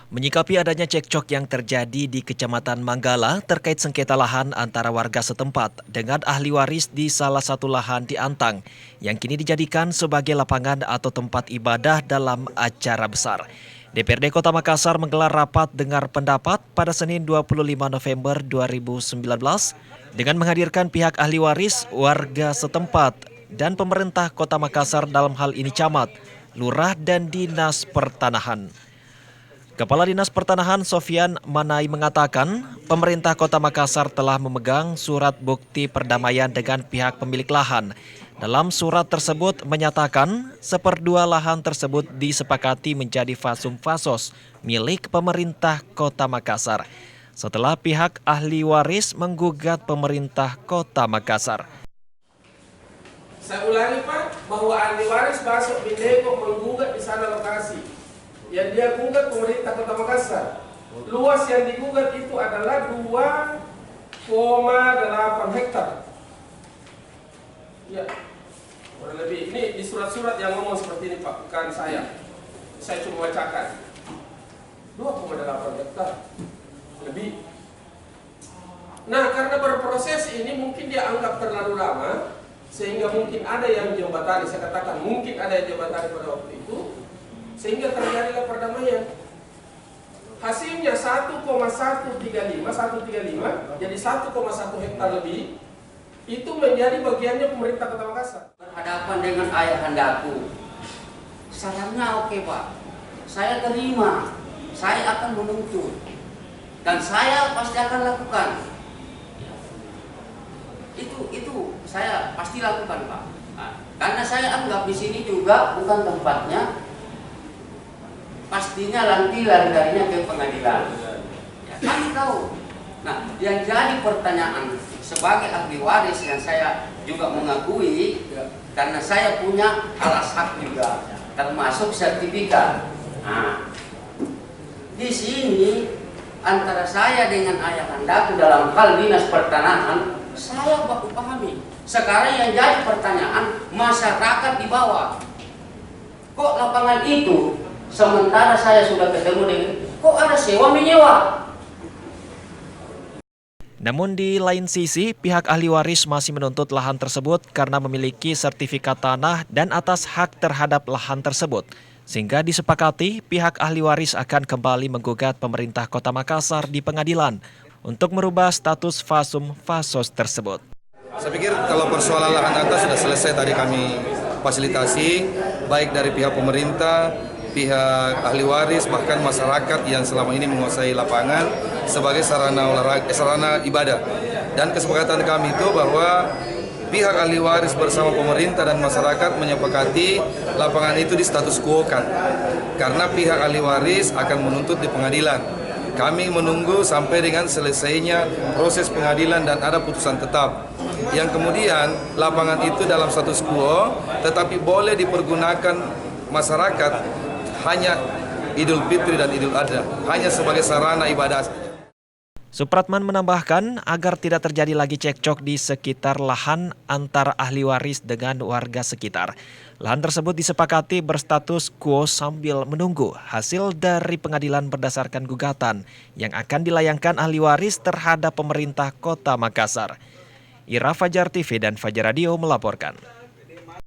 Menyikapi adanya cekcok yang terjadi di Kecamatan Manggala terkait sengketa lahan antara warga setempat dengan ahli waris di salah satu lahan di Antang yang kini dijadikan sebagai lapangan atau tempat ibadah dalam acara besar. DPRD Kota Makassar menggelar rapat dengar pendapat pada Senin 25 November 2019 dengan menghadirkan pihak ahli waris, warga setempat, dan pemerintah Kota Makassar dalam hal ini camat, lurah, dan dinas pertanahan. Kepala Dinas Pertanahan Sofyan Manai mengatakan, pemerintah Kota Makassar telah memegang surat bukti perdamaian dengan pihak pemilik lahan. Dalam surat tersebut menyatakan, seperdua lahan tersebut disepakati menjadi fasum fasos milik pemerintah Kota Makassar. Setelah pihak ahli waris menggugat pemerintah Kota Makassar. Saya ulangi Pak, bahwa ahli waris masuk Bindeko menggugat di sana lokasi. Yang dia gugat pemerintah Kota Makassar. Luas yang digugat itu adalah 2,8 hektar. Ya, kurang lebih. Ini di surat-surat yang ngomong seperti ini Pak, bukan saya. Saya cuma bacakan. 2,8 hektar lebih. Nah, karena berproses ini mungkin dia anggap terlalu lama, sehingga mungkin ada yang jembatani. Saya katakan mungkin ada yang jembatani pada waktu itu, sehingga terjadilah perdamaian. Hasilnya 1,135 jadi 1,1 hektar lebih itu menjadi bagiannya pemerintah Kota Makassar. Berhadapan dengan ayahandaku, sarannya oke Pak, saya terima, saya akan menuntut, dan saya pasti akan lakukan. Itu saya pasti lakukan Pak. Nah, karena saya anggap di sini juga bukan tempatnya. Pastinya nanti lari-larinya ke pengadilan. Ya, kami tahu. Nah, yang jadi pertanyaan sebagai ahli waris yang saya juga mengakui, karena saya punya alas hak juga, termasuk sertifikat. Nah, di sini antara saya dengan ayahandaku dalam hal dinas pertanahan, saya baku pahami. Sekarang yang jadi pertanyaan, masyarakat di bawah. Kok lapangan itu sementara saya sudah ketemu dengan, kok ada sewa menyewa? Namun di lain sisi, pihak ahli waris masih menuntut lahan tersebut karena memiliki sertifikat tanah dan atas hak terhadap lahan tersebut. Sehingga disepakati pihak ahli waris akan kembali menggugat pemerintah Kota Makassar di pengadilan untuk merubah status fasum fasos tersebut. Saya pikir kalau persoalan lahan atas sudah selesai tadi kami fasilitasi, baik dari pihak pemerintah, pihak ahli waris, bahkan masyarakat yang selama ini menguasai lapangan sebagai sarana ibadah. Dan kesepakatan kami itu bahwa pihak ahli waris bersama pemerintah dan masyarakat menyepakati lapangan itu di status quo kan. Karena pihak ahli waris akan menuntut di pengadilan. Kami menunggu sampai dengan selesainya proses pengadilan dan ada putusan tetap. Yang kemudian lapangan itu dalam status quo tetapi boleh dipergunakan masyarakat hanya Idul Fitri dan Idul Adha, hanya sebagai sarana ibadah. Supratman menambahkan agar tidak terjadi lagi cekcok di sekitar lahan antara ahli waris dengan warga sekitar. Lahan tersebut disepakati berstatus quo sambil menunggu hasil dari pengadilan berdasarkan gugatan yang akan dilayangkan ahli waris terhadap pemerintah Kota Makassar. Ira Fajar TV dan Fajar Radio melaporkan.